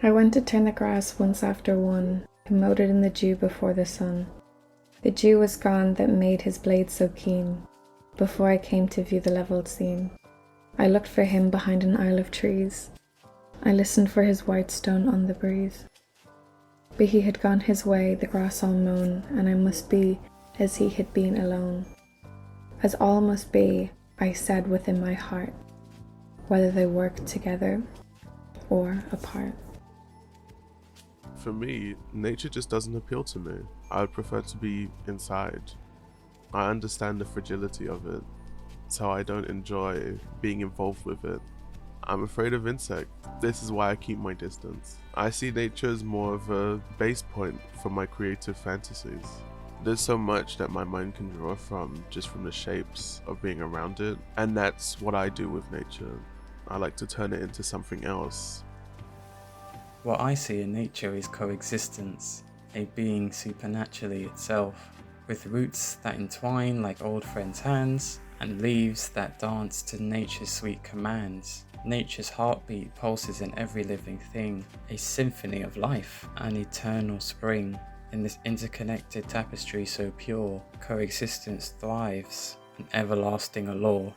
I went to turn the grass once after one, who mowed it in the dew before the sun. The dew was gone that made his blade so keen, before I came to view the levelled scene. I looked for him behind an isle of trees. I listened for his white stone on the breeze. But he had gone his way, the grass all mown, and I must be as he had been alone. As all must be, I said within my heart, whether they work together or apart. For me, nature just doesn't appeal to me. I would prefer to be inside. I understand the fragility of it, so I don't enjoy being involved with it. I'm afraid of insects. This is why I keep my distance. I see nature as more of a base point for my creative fantasies. There's so much that my mind can draw from just from the shapes of being around it, and that's what I do with nature. I like to turn it into something else. What I see in nature is coexistence, a being supernaturally itself, with roots that entwine like old friends' hands, and leaves that dance to nature's sweet commands. Nature's heartbeat pulses in every living thing, a symphony of life, an eternal spring. In this interconnected tapestry so pure, coexistence thrives, an everlasting allure.